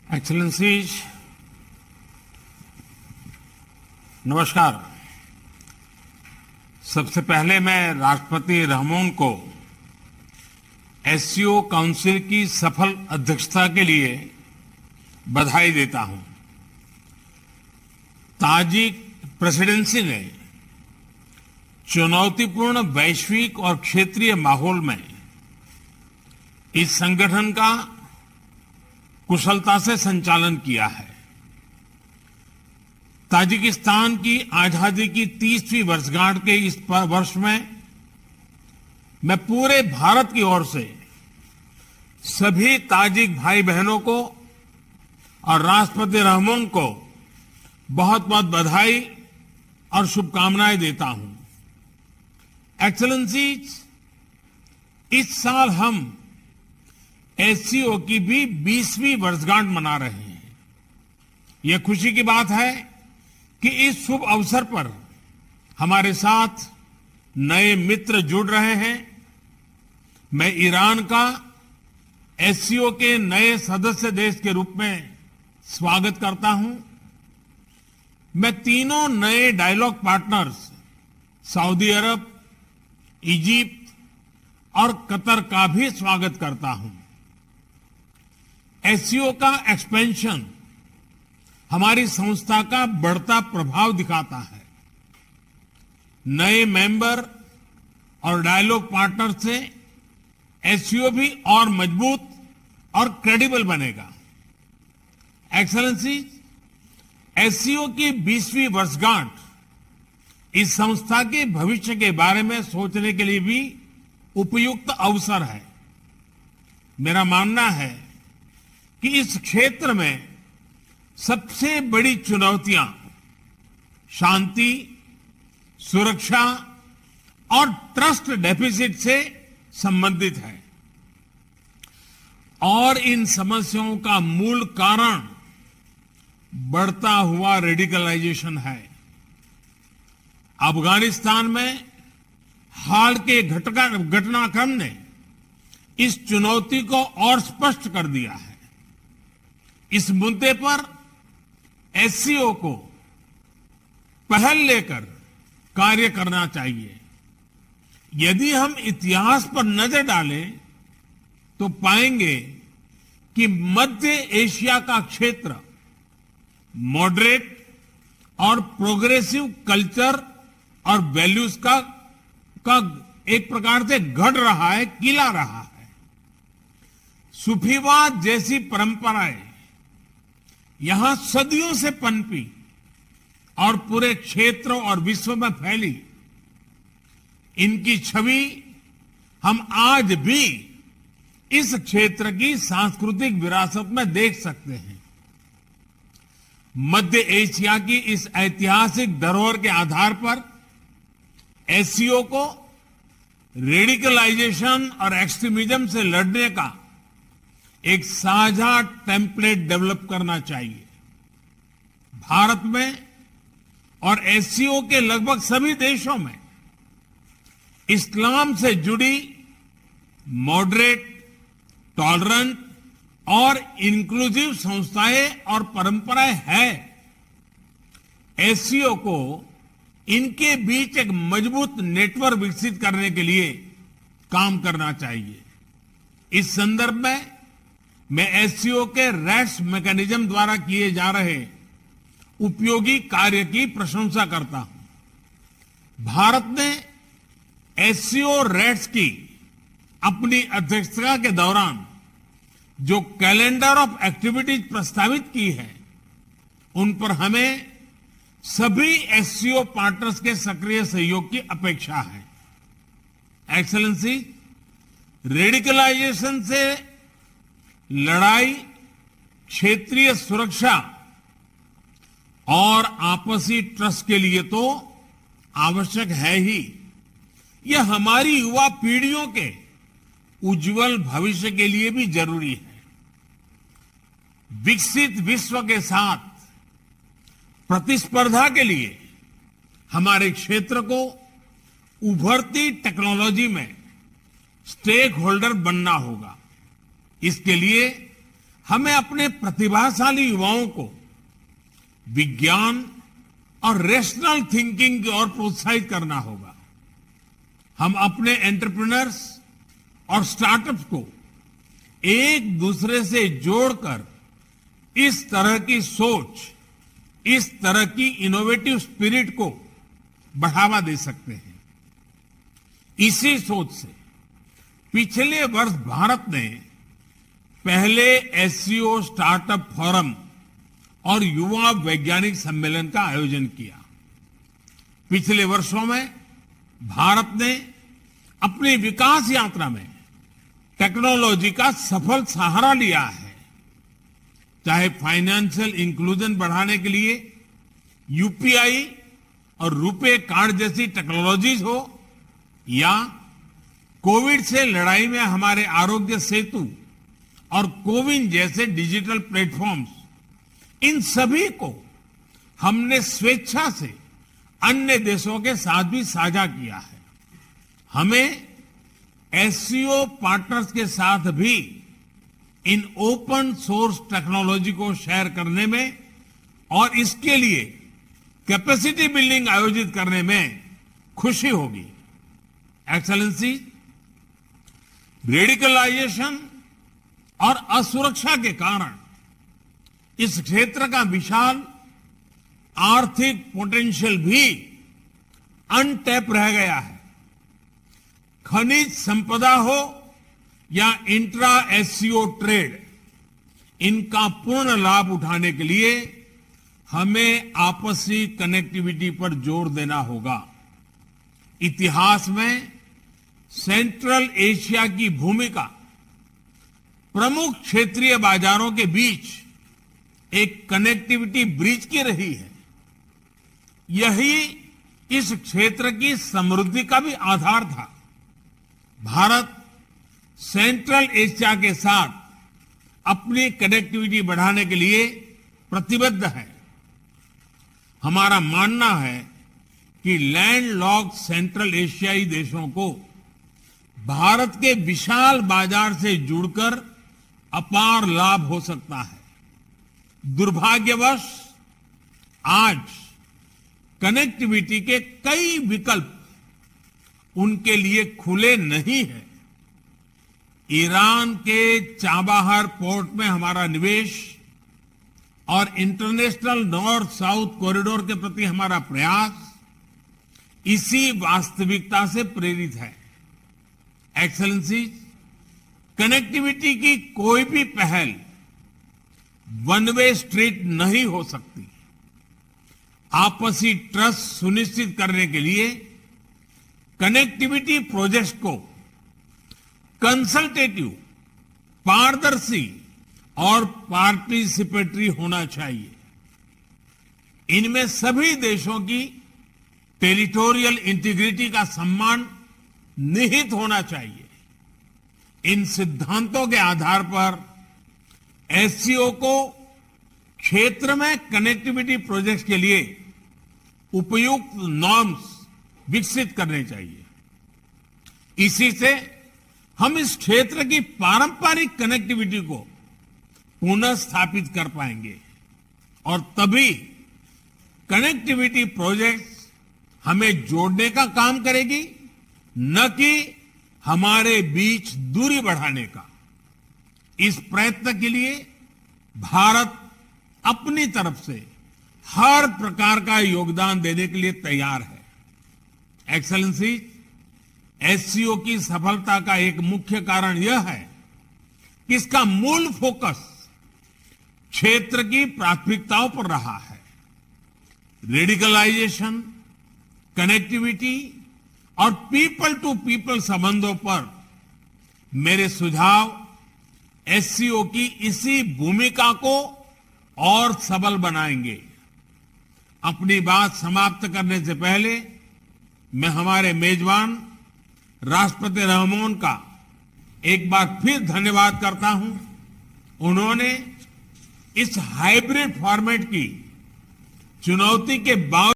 Excellencies, नमस्कार। सबसे पहले मैं राष्ट्रपति रहमोन को एससीओ काउंसिल की सफल अध्यक्षता के लिए बधाई देता हूं। ताजिक प्रेसिडेंसी ने चुनौतीपूर्ण वैश्विक और क्षेत्रीय माहौल में इस संगठन का कुशलता से संचालन किया है। ताजिकिस्तान की आजादी की 30वीं वर्षगांठ के इस वर्ष में मैं पूरे भारत की ओर से सभी ताजिक भाई बहनों को और राष्ट्रपति रहमोन को बहुत बहुत बधाई और शुभकामनाएं देता हूं। एक्सेलेंसीज, इस साल हम एससीओ की भी 20वीं वर्षगांठ मना रहे हैं। यह खुशी की बात है कि इस शुभ अवसर पर हमारे साथ नए मित्र जुड़ रहे हैं। मैं ईरान का एससीओ के नए सदस्य देश के रूप में स्वागत करता हूं। मैं तीनों नए डायलॉग पार्टनर्स सऊदी अरब, इजिप्ट और कतर का भी स्वागत करता हूं। एससीओ का एक्सपेंशन हमारी संस्था का बढ़ता प्रभाव दिखाता है। नए मेंबर और डायलॉग पार्टनर से एससीओ भी और मजबूत और क्रेडिबल बनेगा। एक्सेलेंसी, एससीओ की 20वीं वर्षगांठ इस संस्था के भविष्य के बारे में सोचने के लिए भी उपयुक्त अवसर है। मेरा मानना है कि इस क्षेत्र में सबसे बड़ी चुनौतियां शांति, सुरक्षा और ट्रस्ट डेफिसिट से संबंधित है और इन समस्याओं का मूल कारण बढ़ता हुआ रेडिकलाइजेशन है। अफगानिस्तान में हाल के घटनाक्रम ने इस चुनौती को और स्पष्ट कर दिया है। इस मुद्दे पर एससीओ को पहल लेकर कार्य करना चाहिए। यदि हम इतिहास पर नजर डालें तो पाएंगे कि मध्य एशिया का क्षेत्र मॉडरेट और प्रोग्रेसिव कल्चर और वैल्यूज का एक प्रकार से घड़ रहा है, किला रहा है। सूफीवाद जैसी परंपराएं यहां सदियों से पनपी और पूरे क्षेत्र और विश्व में फैली। इनकी छवि हम आज भी इस क्षेत्र की सांस्कृतिक विरासत में देख सकते हैं। मध्य एशिया की इस ऐतिहासिक धरोहर के आधार पर एससीओ को रेडिकलाइजेशन और एक्सट्रीमिज्म से लड़ने का एक साझा टेम्पलेट डेवलप करना चाहिए। भारत में और एससीओ के लगभग सभी देशों में इस्लाम से जुड़ी मॉडरेट, टॉलरेंट और इंक्लूसिव संस्थाएं और परंपराएं हैं। एससीओ को इनके बीच एक मजबूत नेटवर्क विकसित करने के लिए काम करना चाहिए। इस संदर्भ में मैं एससीओ के रैट्स मैकेनिज्म द्वारा किए जा रहे उपयोगी कार्य की प्रशंसा करता हूं। भारत ने एससीओ रैट्स की अपनी अध्यक्षता के दौरान जो कैलेंडर ऑफ एक्टिविटीज प्रस्तावित की है, उन पर हमें सभी एससीओ पार्टनर्स के सक्रिय सहयोग की अपेक्षा है। एक्सेलेंसी, रेडिकलाइजेशन से लड़ाई क्षेत्रीय सुरक्षा और आपसी ट्रस्ट के लिए तो आवश्यक है ही। यह हमारी युवा पीढ़ियों के उज्जवल भविष्य के लिए भी जरूरी है। विकसित विश्व के साथ प्रतिस्पर्धा के लिए हमारे क्षेत्र को उभरती टेक्नोलॉजी में स्टेक होल्डर बनना होगा। इसके लिए हमें अपने प्रतिभाशाली युवाओं को विज्ञान और रैशनल थिंकिंग की ओर प्रोत्साहित करना होगा। हम अपने एंटरप्रेन्योर्स और स्टार्टअप्स को एक दूसरे से जोड़कर इस तरह की सोच, इस तरह की इनोवेटिव स्पिरिट को बढ़ावा दे सकते हैं। इसी सोच से पिछले वर्ष भारत ने पहले एससीओ स्टार्टअप फोरम और युवा वैज्ञानिक सम्मेलन का आयोजन किया। पिछले वर्षों में भारत ने अपनी विकास यात्रा में टेक्नोलॉजी का सफल सहारा लिया है। चाहे फाइनेंशियल इंक्लूजन बढ़ाने के लिए यूपीआई और रुपे कार्ड जैसी टेक्नोलॉजीज हो, या कोविड से लड़ाई में हमारे आरोग्य सेतु और कोविन जैसे डिजिटल प्लेटफॉर्म्स, इन सभी को हमने स्वेच्छा से अन्य देशों के साथ भी साझा किया है। हमें एससीओ पार्टनर्स के साथ भी इन ओपन सोर्स टेक्नोलॉजी को शेयर करने में और इसके लिए कैपेसिटी बिल्डिंग आयोजित करने में खुशी होगी। एक्सेलेंसी, रेडिकलाइजेशन और असुरक्षा के कारण इस क्षेत्र का विशाल आर्थिक पोटेंशियल भी अनटैप रह गया है। खनिज संपदा हो या इंट्रा एससीओ ट्रेड, इनका पूर्ण लाभ उठाने के लिए हमें आपसी कनेक्टिविटी पर जोर देना होगा। इतिहास में सेंट्रल एशिया की भूमिका प्रमुख क्षेत्रीय बाजारों के बीच एक कनेक्टिविटी ब्रिज की रही है। यही इस क्षेत्र की समृद्धि का भी आधार था। भारत सेंट्रल एशिया के साथ अपनी कनेक्टिविटी बढ़ाने के लिए प्रतिबद्ध है। हमारा मानना है कि लैंडलॉक्ड सेंट्रल एशियाई देशों को भारत के विशाल बाजार से जुड़कर अपार लाभ हो सकता है। दुर्भाग्यवश आज कनेक्टिविटी के कई विकल्प उनके लिए खुले नहीं हैं। ईरान के चाबाहार पोर्ट में हमारा निवेश और इंटरनेशनल नॉर्थ साउथ कॉरिडोर के प्रति हमारा प्रयास इसी वास्तविकता से प्रेरित है। एक्सेलेंसी, कनेक्टिविटी की कोई भी पहल वन वे स्ट्रीट नहीं हो सकती। आपसी ट्रस्ट सुनिश्चित करने के लिए कनेक्टिविटी प्रोजेक्ट्स को कंसल्टेटिव, पारदर्शी और पार्टिसिपेटरी होना चाहिए। इनमें सभी देशों की टेरिटोरियल इंटीग्रिटी का सम्मान निहित होना चाहिए। इन सिद्धांतों के आधार पर एससीओ को क्षेत्र में कनेक्टिविटी प्रोजेक्ट्स के लिए उपयुक्त नॉर्म्स विकसित करने चाहिए। इसी से हम इस क्षेत्र की पारंपरिक कनेक्टिविटी को पुनः स्थापित कर पाएंगे और तभी कनेक्टिविटी प्रोजेक्ट्स हमें जोड़ने का काम करेगी, न कि हमारे बीच दूरी बढ़ाने का। इस प्रयत्न के लिए भारत अपनी तरफ से हर प्रकार का योगदान देने के लिए तैयार है। एक्सेलेंसी, एससीओ की सफलता का एक मुख्य कारण यह है कि इसका मूल फोकस क्षेत्र की प्राथमिकताओं पर रहा है। रेडिकलाइजेशन, कनेक्टिविटी और पीपल टू पीपल संबंधों पर मेरे सुझाव एससीओ की इसी भूमिका को और सबल बनाएंगे। अपनी बात समाप्त करने से पहले मैं हमारे मेजबान राष्ट्रपति रहमान का एक बार फिर धन्यवाद करता हूं। उन्होंने इस हाइब्रिड फॉर्मेट की चुनौती के बावजूद